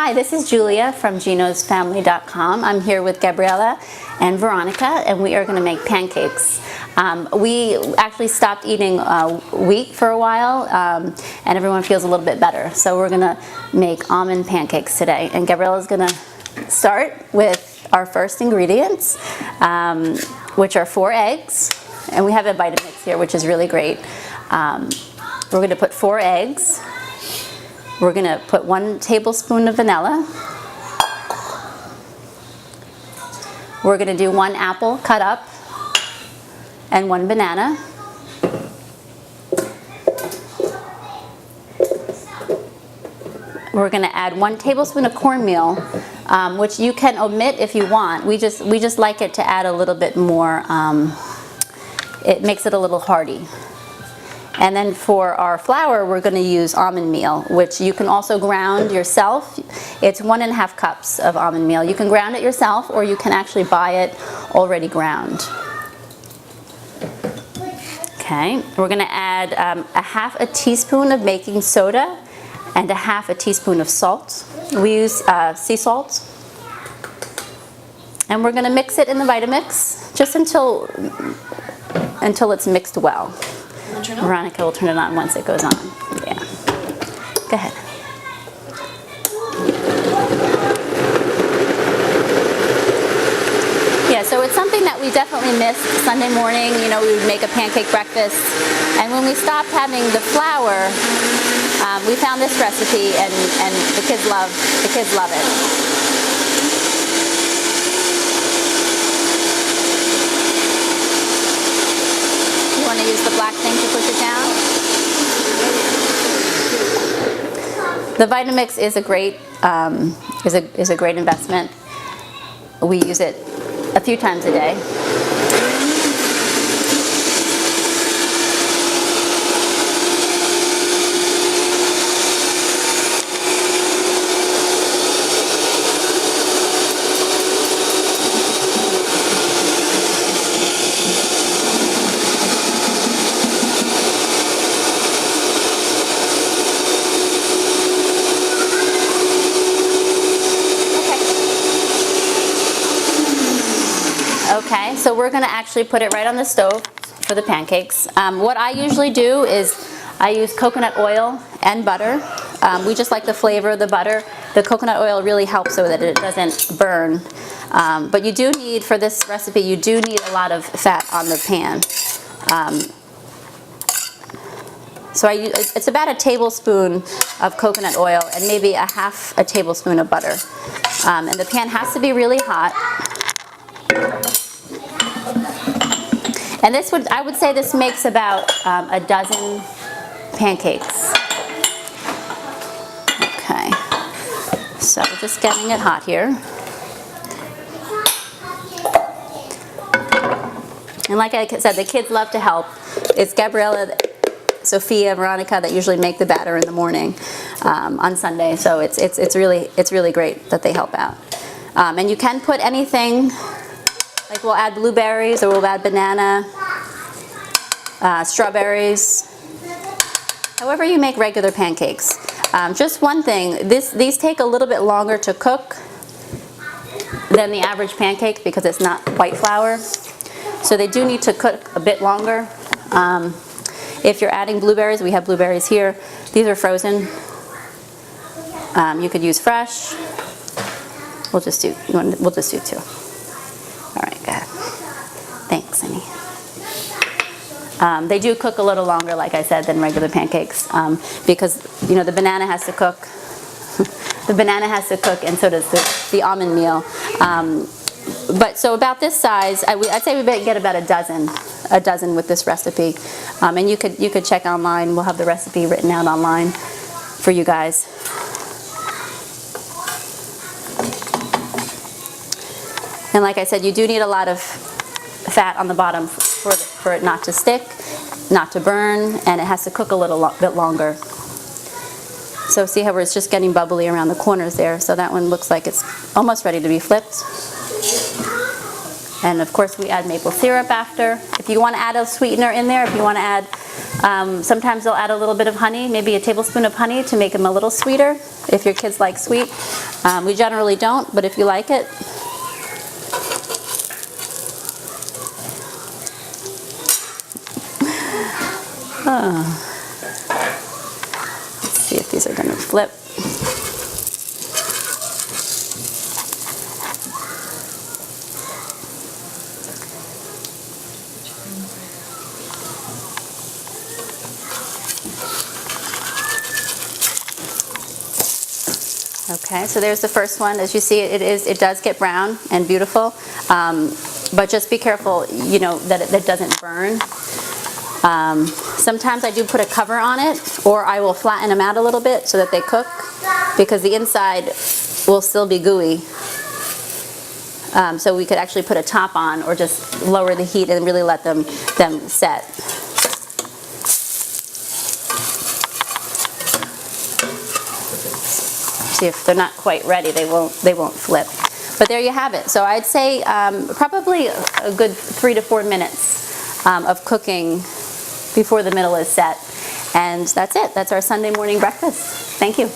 Hi, this is Julia from GenosFamily.com. I'm here with Gabriella and Veronica, and we are going to make pancakes. We actually stopped eating wheat for a while, and everyone feels a little bit better. So we're going to make almond pancakes today. And Gabriella is going to start with our first ingredients, which are 4 eggs. And we have a Vitamix here, which is really great. We're going to put 4 eggs. We're going to put 1 tablespoon of vanilla. We're going to do 1 apple cut up and 1 banana. We're going to add 1 tablespoon of cornmeal, which you can omit if you want. We just like it to add a little bit more. It makes it a little hearty. And then for our flour, we're going to use almond meal, which you can also ground yourself. It's 1½ cups of almond meal. You can ground it yourself, or you can actually buy it already ground. Okay, we're going to add 1/2 teaspoon of baking soda and 1/2 teaspoon of salt. We use sea salt. And we're going to mix it in the Vitamix just until it's mixed well. Veronica will turn it on once it goes on. Yeah. Go ahead. Yeah, so it's something that we definitely missed Sunday morning. You know, we would make a pancake breakfast. And when we stopped having the flour, we found this recipe, and the kids love it. Want to use the black thing to push it down? The Vitamix is a great investment. We use it a few times a day. Okay, so we're going to actually put it right on the stove for the pancakes. What I usually do is I use coconut oil and butter. We just like the flavor of the butter. The coconut oil really helps so that it doesn't burn. But you do need, for this recipe, you do need a lot of fat on the pan. So it's about 1 tablespoon of coconut oil and maybe 1/2 tablespoon of butter. And the pan has to be really hot. And I would say this makes about a dozen pancakes. Okay, so just getting it hot here. And like I said, the kids love to help. It's Gabriella, Sophia, Veronica that usually make the batter in the morning on Sunday. So it's really great that they help out. And you can put anything. Like we'll add blueberries, or we'll add banana, strawberries, however you make regular pancakes. Just one thing, these take a little bit longer to cook than the average pancake because it's not white flour. So they do need to cook a bit longer. If you're adding blueberries, we have blueberries here. These are frozen. You could use fresh. We'll just do 2. All right, go ahead. Thanks, honey. They do cook a little longer, like I said, than regular pancakes because, you know, the banana has to cook. The banana has to cook, and so does the almond meal. But so about this size, I'd say we better get about a dozen with this recipe. And you could check online. We'll have the recipe written out online for you guys. And like I said, you do need a lot of fat on the bottom for it not to stick, not to burn, and it has to cook a little bit longer. So see how it's just getting bubbly around the corners there. So that one looks like it's almost ready to be flipped. And of course we add maple syrup after. If you want to add a sweetener in there, if you want to add Sometimes they'll add a little bit of honey, maybe a tablespoon of honey to make them a little sweeter if your kids like sweet. We generally don't, but if you like it. Let's see if these are going to flip. Okay, so there's the first one. As you see, it does get brown and beautiful, but just be careful, you know, that it doesn't burn. Sometimes I do put a cover on it, or I will flatten them out a little bit so that they cook, because the inside will still be gooey. So we could actually put a top on, or just lower the heat and really let them set. See, if they're not quite ready, they won't flip. But there you have it. So I'd say probably a good 3 to 4 minutes of cooking before the middle is set. And that's it. That's our Sunday morning breakfast. Thank you.